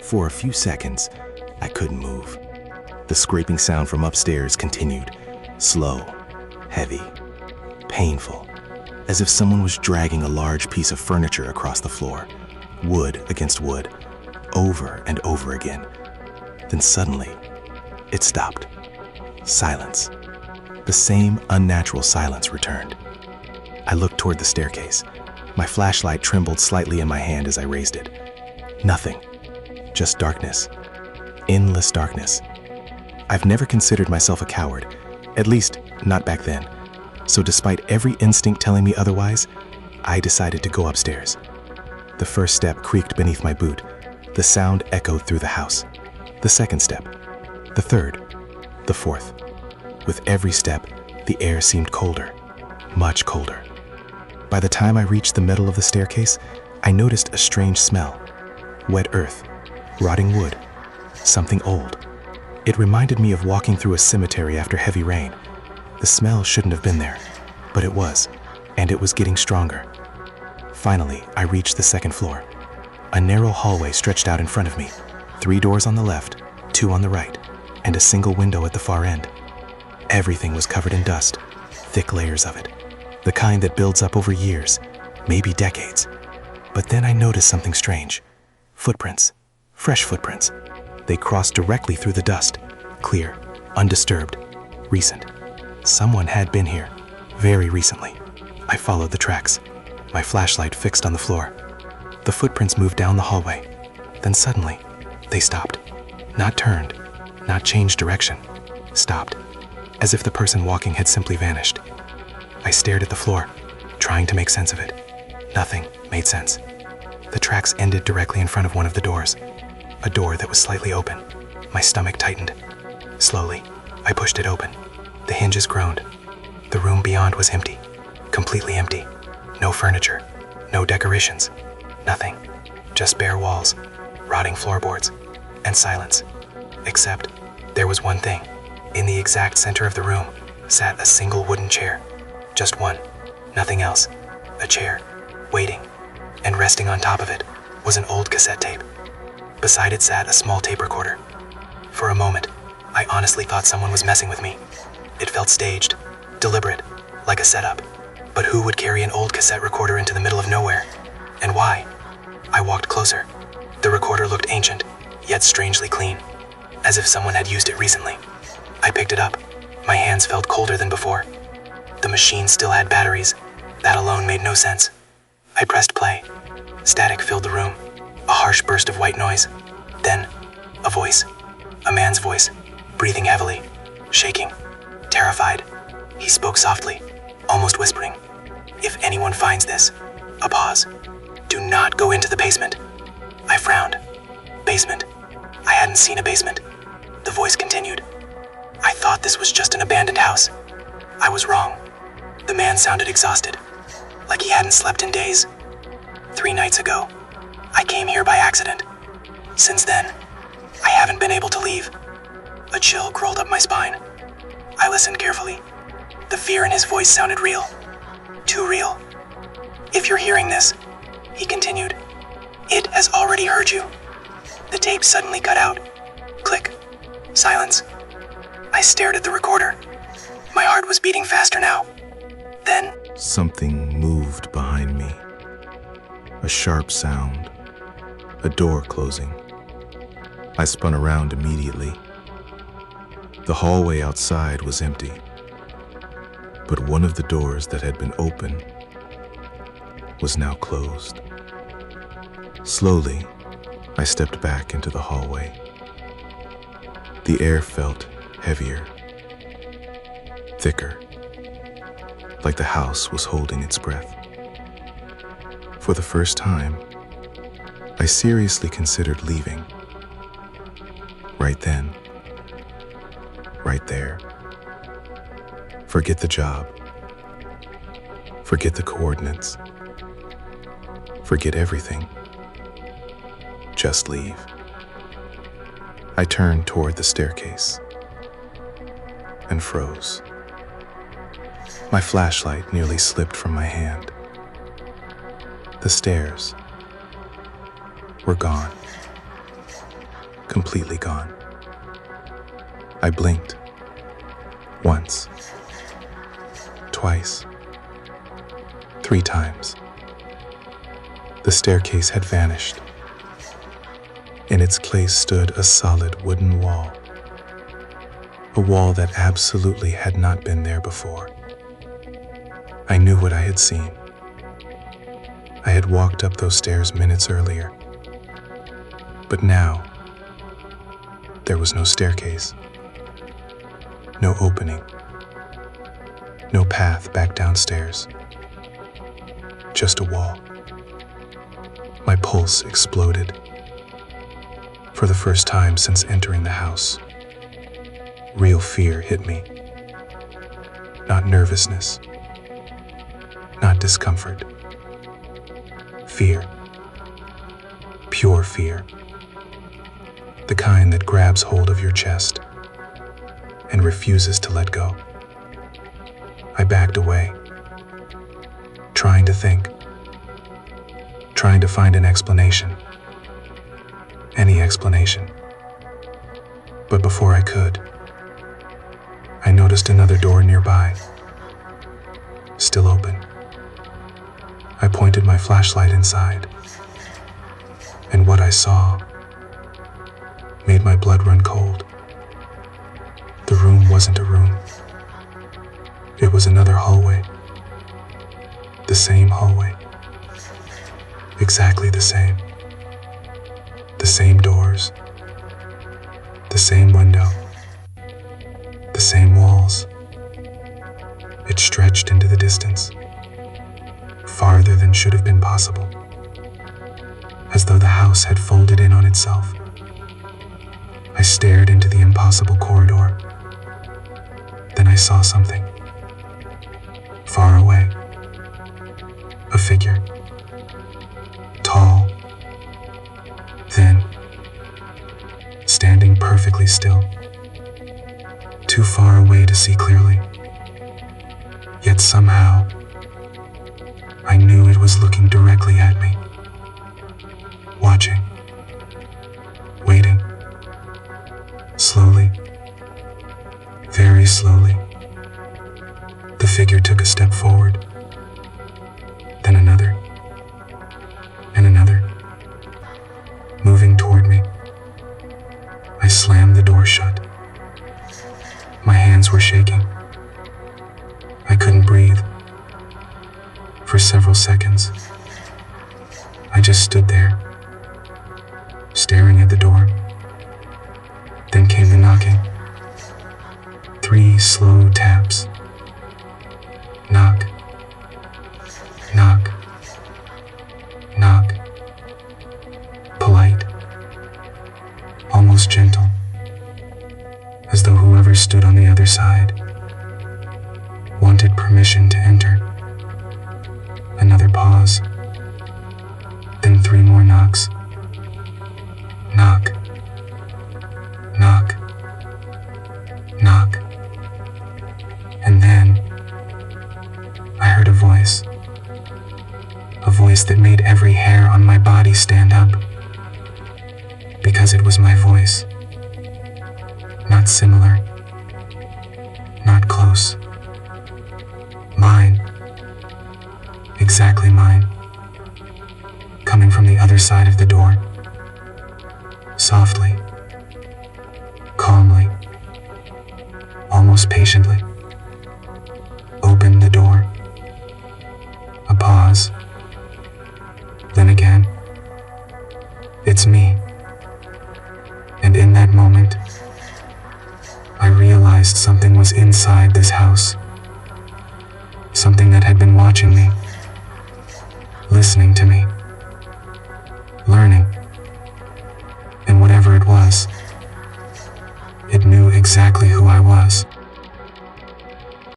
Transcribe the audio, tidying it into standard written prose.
For a few seconds, I couldn't move. The scraping sound from upstairs continued, slow, heavy, painful, as if someone was dragging a large piece of furniture across the floor, wood against wood, over and over again. Then suddenly, it stopped. Silence. The same unnatural silence returned. I looked toward the staircase. My flashlight trembled slightly in my hand as I raised it. Nothing. Just darkness. Endless darkness. I've never considered myself a coward, at least not back then. So despite every instinct telling me otherwise, I decided to go upstairs. The first step creaked beneath my boot. The sound echoed through the house. The second step. The third. The fourth. With every step, the air seemed colder. Much colder. By the time I reached the middle of the staircase, I noticed a strange smell. Wet earth. Rotting wood. Something old. It reminded me of walking through a cemetery after heavy rain. The smell shouldn't have been there, but it was, and it was getting stronger. Finally, I reached the second floor. A narrow hallway stretched out in front of me, 3 doors on the left, 2 on the right, and a single window at the far end. Everything was covered in dust, thick layers of it, the kind that builds up over years, maybe decades. But then I noticed something strange. Footprints, fresh footprints. They crossed directly through the dust, clear, undisturbed, recent. Someone had been here, very recently. I followed the tracks, my flashlight fixed on the floor. The footprints moved down the hallway. Then suddenly, they stopped. Not turned, not changed direction. Stopped, as if the person walking had simply vanished. I stared at the floor, trying to make sense of it. Nothing made sense. The tracks ended directly in front of one of the doors, a door that was slightly open. My stomach tightened. Slowly, I pushed it open. The hinges groaned. The room beyond was empty, completely empty. No furniture, no decorations, nothing. Just bare walls, rotting floorboards, and silence. Except, there was one thing. In the exact center of the room sat a single wooden chair. Just one, nothing else. A chair, waiting, and resting on top of it was an old cassette tape. Beside it sat a small tape recorder. For a moment, I honestly thought someone was messing with me. It felt staged, deliberate, like a setup. But who would carry an old cassette recorder into the middle of nowhere? And why? I walked closer. The recorder looked ancient, yet strangely clean, as if someone had used it recently. I picked it up. My hands felt colder than before. The machine still had batteries. That alone made no sense. I pressed play. Static filled the room, a harsh burst of white noise. Then, a voice. A man's voice, breathing heavily, shaking, terrified. He spoke softly, almost whispering. If anyone finds this, a pause. Do not go into the basement. I frowned. Basement. I hadn't seen a basement. The voice continued. I thought this was just an abandoned house. I was wrong. The man sounded exhausted, like he hadn't slept in days. 3 nights ago, I came here by accident. Since then, I haven't been able to leave. A chill crawled up my spine. I listened carefully. The fear in his voice sounded real. Too real. If you're hearing this, he continued, it has already heard you. The tape suddenly cut out. Click. Silence. I stared at the recorder. My heart was beating faster now. Then, something moved behind me. A sharp sound. A door closing. I spun around immediately. The hallway outside was empty, but one of the doors that had been open was now closed. Slowly, I stepped back into the hallway. The air felt heavier, thicker, like the house was holding its breath. For the first time, I seriously considered leaving. Right then, right there. Forget the job. Forget the coordinates. Forget everything. Just leave. I turned toward the staircase and froze. My flashlight nearly slipped from my hand. The stairs were gone. completely gone. I blinked. Once. Twice. 3 times. The staircase had vanished. In its place stood a solid wooden wall. A wall that absolutely had not been there before. I knew what I had seen. I had walked up those stairs minutes earlier. But now, there was no staircase. No opening. No path back downstairs. Just a wall. My pulse exploded. For the first time since entering the house, real fear hit me. Not nervousness. Not discomfort. Fear. Pure fear. The kind that grabs hold of your chest and refuses to let go. I backed away, trying to think, trying to find an explanation. Any explanation. But before I could, I noticed another door nearby, still open. I pointed my flashlight inside, and what I saw made my blood run cold. The room wasn't a room. It was another hallway. The same hallway. Exactly the same. The same doors. The same window. The same walls. It stretched into the distance, farther than should have been possible, as though the house had folded in on itself. I stared into the impossible corridor. Then I saw something. Far away. A figure. Tall. Thin. Standing perfectly still. Too far away to see clearly. Yet somehow, I knew it was looking directly at me. Watching. Waiting. Slowly. Very slowly. The figure took a step forward. Then another. And another. Moving toward me. I slammed the door shut. My hands were shaking. I couldn't breathe. For several seconds, I just stood there, staring at the door. Then came the knocking. 3 slow taps. Knock. Knock. Knock. Polite. Almost gentle. As though whoever stood on the other side wanted permission to enter. Another pause. Then 3 more knocks. Knock. Knock. Knock. And then I heard a voice. A voice that made every hair on my body stand up. Because it was my voice. Not similar. Not close. Mine. Exactly mine. Coming from the other side of the door. Softly. Calmly. Almost patiently. Open the door. A pause. Then again. It's me. And in that moment, I realized something was inside this house. Something that had been watching me. Listening to me. Learning. And whatever it was, it knew exactly who I was.